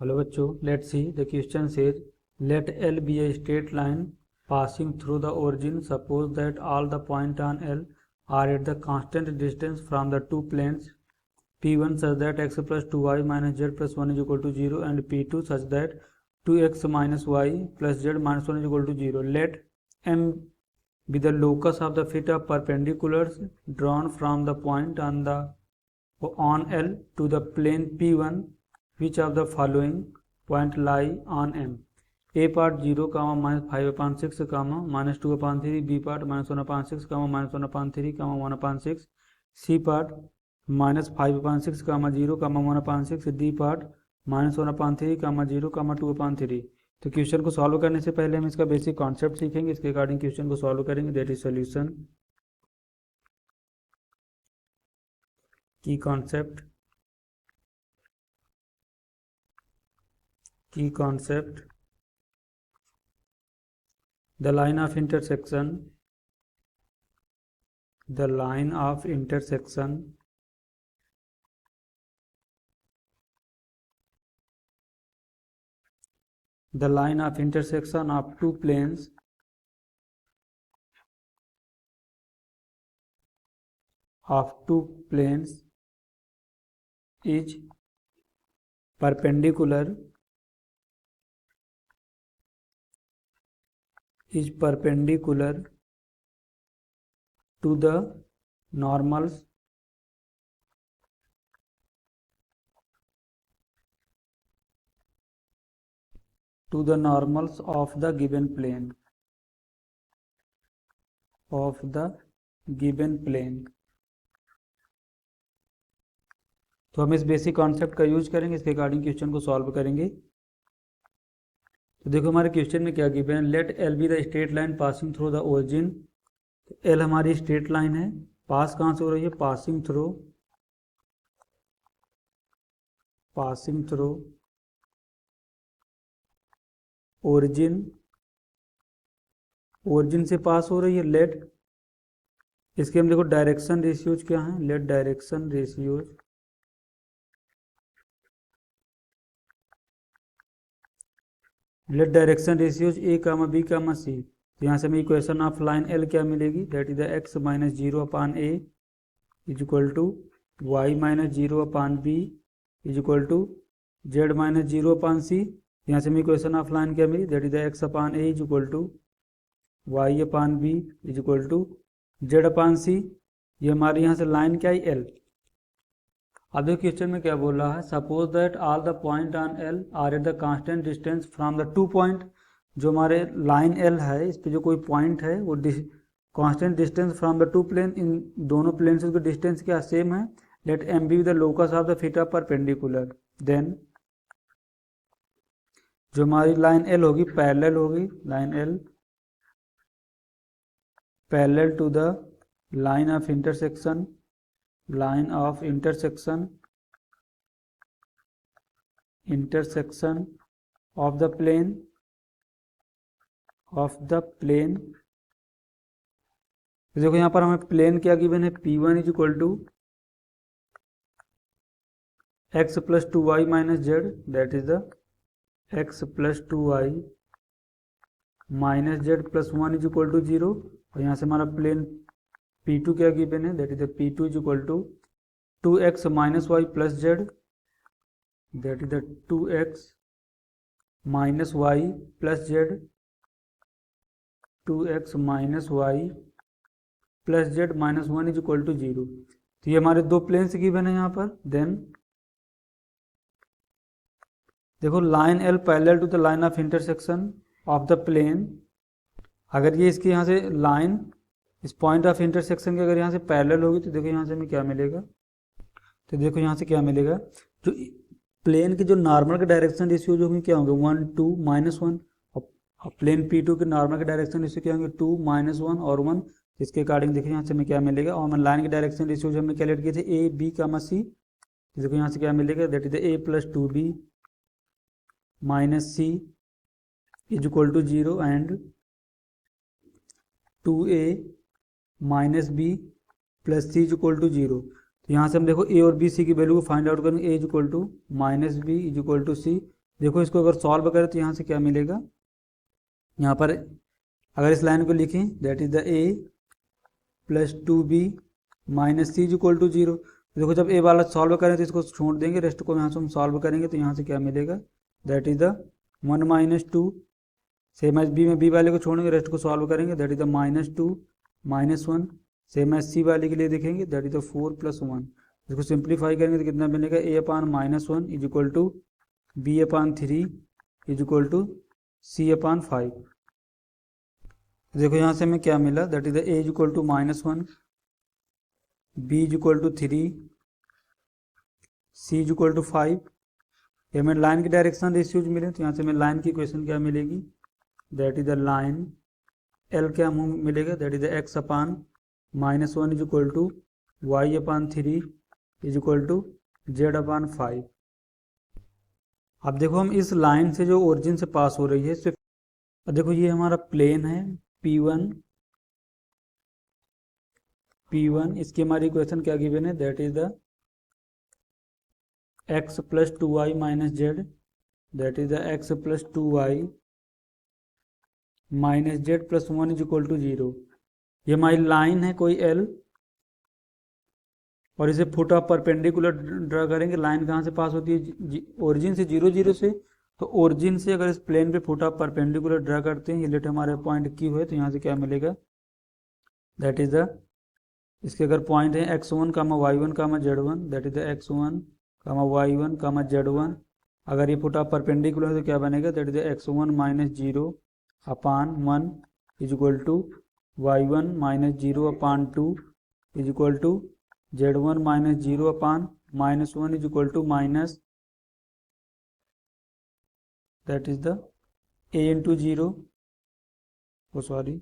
Hello बच्चों, let's see the question says late L be a straight line passing through the origin. Suppose that all the points on L are at the constant distance from the two planes P1 such that x plus 2y minus z plus 1 is equal to 0 and P2 such that 2x minus y plus z minus 1 is equal to 0. Let M be the locus of the fit of perpendiculars drawn from the point on L to the plane P1. Which of the following point lie on M? A part 0, minus 5 upon 6, minus 2 upon 3. B part minus 1 upon 6, minus 1 upon 3, 1 upon 6. C part minus 5 upon 6, 0, 1 upon 6. D part minus 1 upon 3, 0, 2 upon 3. तो question को solve करने से पहले हम इसका basic concept सीखेंगे, इसके according question को सॉल्व करेंगे. That is solution. की concept the line of intersection the line of intersection of two planes is perpendicular to the normals of the given plane तो हम इस बेसिक कॉन्सेप्ट का use करेंगे, इसके अकॉर्डिंग क्वेश्चन को सॉल्व करेंगे. तो देखो हमारे क्वेश्चन में क्या गिवन है. Let L be the straight line passing through the origin. L हमारी स्ट्रेट लाइन है, पास कहाँ से हो रही है? पासिंग थ्रू ओरिजिन से पास हो रही है. लेट इसके हम देखो डायरेक्शन रेशियोज क्या है. लेट डायरेक्शन रेशियोज ए कामा बी कामा सी. तो यहाँ से हमें इक्वेशन ऑफ लाइन एल क्या मिलेगी? That is the x minus 0 upon a is equal to y minus 0 upon b is equal to z minus 0 upon c. यहाँ से हमें इक्वेशन ऑफ लाइन क्या मिली? That is the x upon a is equal to y upon b is equal to z upon c. ये हमारे यहाँ से line क्या है? एल. अब देखो क्वेश्चन में क्या बोल रहा है. Suppose that all the point on L R at the constant distance from the two point. जो हमारे लाइन एल है, इस पे जो कोई पॉइंट है वो constant distance from the two plane, इन दोनों प्लेन से उसका डिस्टेंस क्या सेम है. Let M be the locus of the theta perpendicular. Then जो हमारी लाइन एल होगी पैरेलल होगी. Line L parallel to the line of intersection of the plane देखो यहाँ पर हमें प्लेन क्या गिवन है? P1 is equal to X plus 2y minus Z. That is the X plus 2y minus Z plus 1 is equal to 0. और यहाँ से हमारा प्लेन P2 क्या गिवन है? That is the P2 is equal to 2x minus Y plus Z. That is the 2x minus Y plus Z. 2x minus Y plus Z minus 1 is equal to 0. तो ये हमारे दो planes given है यहाँ पर. Then देखो line L parallel to the line of intersection of the plane. अगर ये इसके यहाँ से लाइन इस पॉइंट ऑफ इंटरसेक्शन के अगर यहाँ से पैरेलल होगी तो देखो यहाँ से हमें क्या मिलेगा. तो देखो यहाँ से क्या मिलेगा, जो प्लेन के जो नॉर्मल के डायरेक्शन रेशियो जो होंगे क्या होंगे? 1 2 माइनस 1. और प्लेन P2 के नॉर्मल के डायरेक्शन रेशियो क्या होंगे? 2 माइनस 1 और 1. इसके अकॉर्डिंग देखिए यहाँ से हमें क्या मिलेगा. और हमें लाइन के डायरेक्शन रेशियो जो हमने कैलकुलेट किए थे ए बी कामा सी. देखो यहाँ से क्या मिलेगा? That is the A plus 2b minus C is equal to 0 and 2a minus B plus C is equal to 0. तो यहाँ से हम देखो ए और बी सी की वैल्यू को फाइंड आउट करेंगे. A is equal to minus b is equal to c. देखो इसको अगर सॉल्व करें तो यहाँ से क्या मिलेगा, यहाँ पर अगर इस लाइन को लिखें that is the A plus 2b minus C is equal to 0। देखो जब ए वाला सॉल्व करें तो इसको छोड़ देंगे, रेस्ट को यहाँ से हम सॉल्व करेंगे तो यहाँ से क्या मिलेगा, that is the 1 minus 2, same as b में बी वाले को छोड़ेंगे, रेस्ट को सॉल्व करेंगे that is the minus 2 minus 1, same as c वाले के लिए देखेंगे दैट इज द 4 प्लस 1। इसको सिंप्लीफाई करेंगे तो कितना बनेगा, a upon minus 1 is equal to b upon 3 is equal to c upon 5। देखो यहाँ से हमें क्या मिला, that is the a is equal to minus 1, b is equal to 3, c is equal to 5। ये हमें लाइन की डायरेक्शन रेशियोज मिले तो यहाँ से हमें लाइन की इक्वेशन क्या मिलेगी, that is the line L क्या मिलेगा, that is the x upon minus 1 is equal to y upon 3 is equal to z upon 5। अब देखो हम इस लाइन से जो ओरिजिन से पास हो रही है सिर्फ, देखो ये हमारा प्लेन है P1, इसकी हमारी इक्वेशन क्या गिवन है, that is the x plus 2y minus Z, that is the x plus 2y minus Z plus 1 is equal to 0। ये हमारी लाइन है कोई L, और इसे फुट ऑफ परपेंडिकुलर ड्रा करेंगे। लाइन कहाँ से पास होती है, ओरिजिन से 0 0 से, तो ओरिजिन से अगर इस प्लेन पे फुट ऑफ परपेंडिकुलर ड्रा करते हैं, ये लेट हमारे पॉइंट Q है, तो यहाँ से क्या मिलेगा, दैट इज द, इसके अगर पॉइंट है x1 comma y1 comma z1, that is the x1 comma y1 comma z1, अगर ये फुट ऑफ परपेंडिकुलर है तो क्या बनेगा, that is the x1 minus 0 upon 1 is equal to y1 minus 0 upon 2 is equal to z1 minus 0 upon minus 1 is equal to minus, that is the a into 0, oh sorry,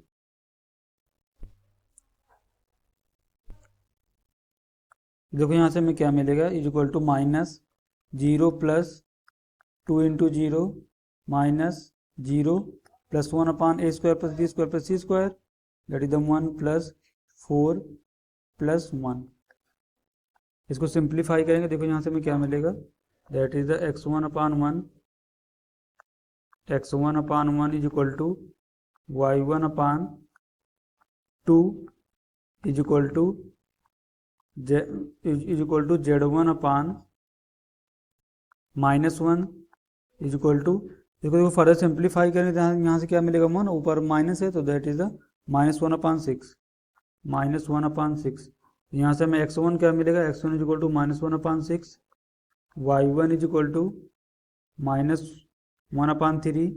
देखो यहाँ से हमें क्या मिलेगा, is equal to minus 0 plus 2 into 0 minus 0 plus 1 upon A square plus B square plus C square, that is the 1 plus 4 plus 1। इसको simplify करेंगे, देखो यहाँ से हमें क्या मिलेगा, that is the x1 upon 1 is equal to y1 upon 2 is equal to z1 upon minus 1 is equal to, देखो further simplify करें तो यहाँ से क्या मिलेगा, 1 ऊपर माइनस है तो that is the minus 1 upon 6, यहाँ से हमें x1 क्या मिलेगा, x1 is equal to minus 1 upon 6, y1 is equal to minus 1 upon 3,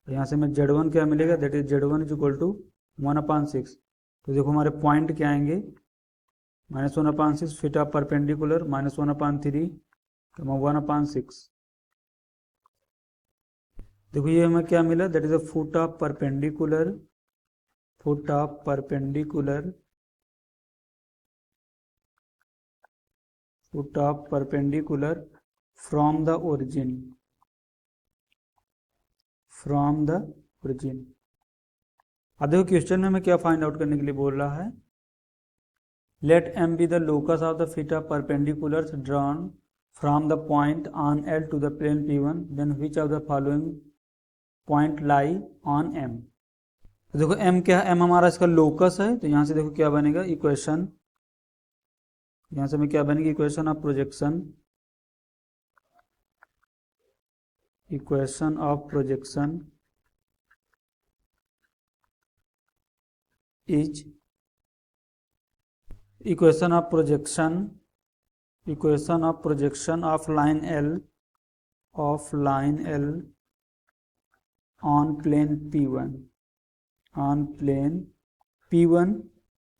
यहाँ से हमें z1 क्या मिलेगा, that is z1 is equal to 1 upon 6। तो देखो हमारे पॉइंट क्या आएंगे, minus 1 upon 6 foot of perpendicular minus 1 upon 3 1 upon 6। देखो ये हमें क्या मिला, that is a foot of perpendicular from the origin, अब देखो क्वेश्चन में हमें क्या फाइंड आउट करने के लिए बोल रहा है, late m be the locus of the theta perpendiculars drawn from the point on L to the plane P1, then which of the following point lie on M। तो देखो m क्या है, m हमारा इसका लोकस है, तो यहाँ से देखो क्या बनेगा इक्वेशन, यहाँ से हमें क्या बनेगी equation of projection is equation of projection of line L on plane P1।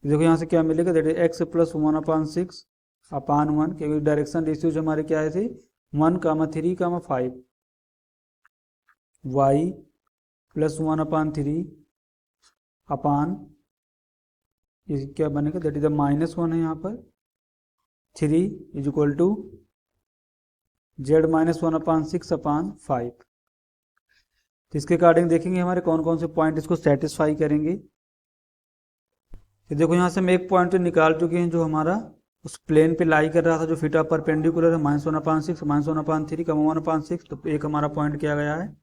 देखो यहाँ से क्या मिलेगा, that is x plus 1 upon 6 अपान 1, क्योंकि डायरेक्शन रेशियोज हमारे क्या है थे 1 कामा 3 कामा 5, y प्लस 1 अपान 3 अपान, ये क्या बनेगा, दैट इज द माइनस 1 है यहाँ पर 3 is equal to z minus 1 upon 6 upon 5। तो इसके अकॉर्डिंग देखेंगे हमारे कौन कौन से पॉइंट इसको सेटिस्फाई करेंगे। तो देखो यहाँ से हम एक पॉइंट तो निकाल चुके हैं जो हमारा उस प्लेन पे लाई कर रहा था जो फीटा परपेंडिकुलर है -1/6 -1/3 1/6, तो एक हमारा पॉइंट किया गया है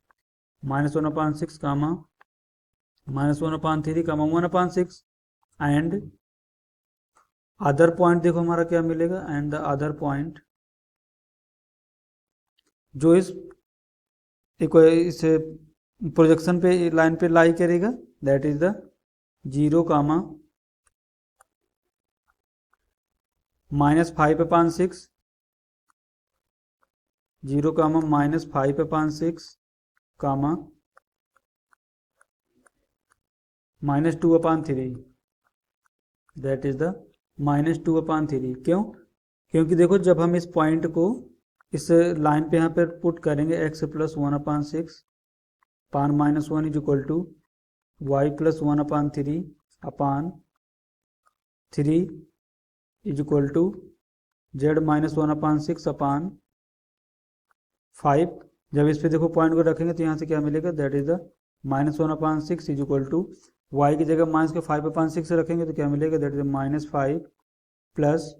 -1/6 -1/3 1/6 एंड अदर पॉइंट देखो हमारा क्या मिलेगा, एंड द अदर पॉइंट जो इस प्रोजेक्शन पे लाइन पे लाई करेगा that is the 0, -5/6 0, -5/6 -2/3 that is the -2/3। क्यों? क्योंकि देखो जब हम इस पॉइंट को इस लाइन पे यहाँ पे पुट करेंगे x + 1/6 पान -1 is equal to y + 1/3 upon 3 is equal to z -1/6 upon 5। जब इस पे देखो पॉइंट को रखेंगे तो यहाँ से क्या मिलेगा, that is the -1/6 is equal to y की जगह -5/6 से रखेंगे तो क्या मिलेगा, दैट इज -5 +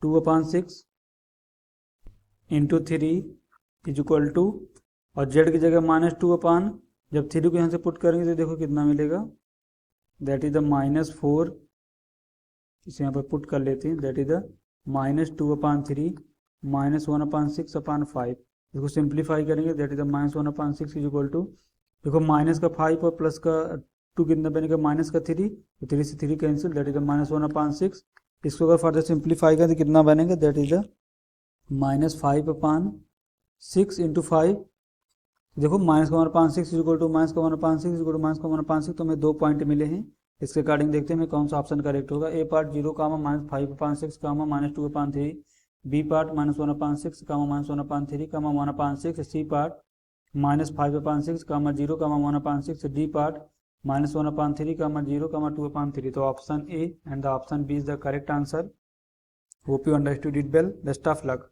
2/6 इंटू 3 इज इक्वल टू, और z की जगह -2 जब 3 को यहाँ से पुट करेंगे तो देखो कितना मिलेगा, दैट इज द -4, इसे यहाँ पर पुट कर लेते हैं, दैट इज द -2/3 -1/6/5। इसको सिंप्लीफाई करेंगे that is the -1/6 is equal to, देखो माइनस का 5 और प्लस का 2 कितना बनेगा, -3, तो 3 से 3 कैंसिल, दैट इज द -1/6। इसको अगर फर्दर सिंप्लीफाई करें तो कितना बनेगा, दैट इज द -5/6 इंटू 5। देखो -1/6 is equal to -1/6 is equal to -1/6, तो हमें 2 पॉइंट मिले हैं। इसके अकॉर्डिंग देखते हैं हमें कौन सा ऑप्शन करेक्ट होगा। A part 0, -5/6, -2/3, B part -1/6, -1/3, 1/6, C part -5/6, 0, 1/6, D part -1/3, 0, 2/3। तो option A and the option B is the correct answer. Hope you understood it well. Best of luck.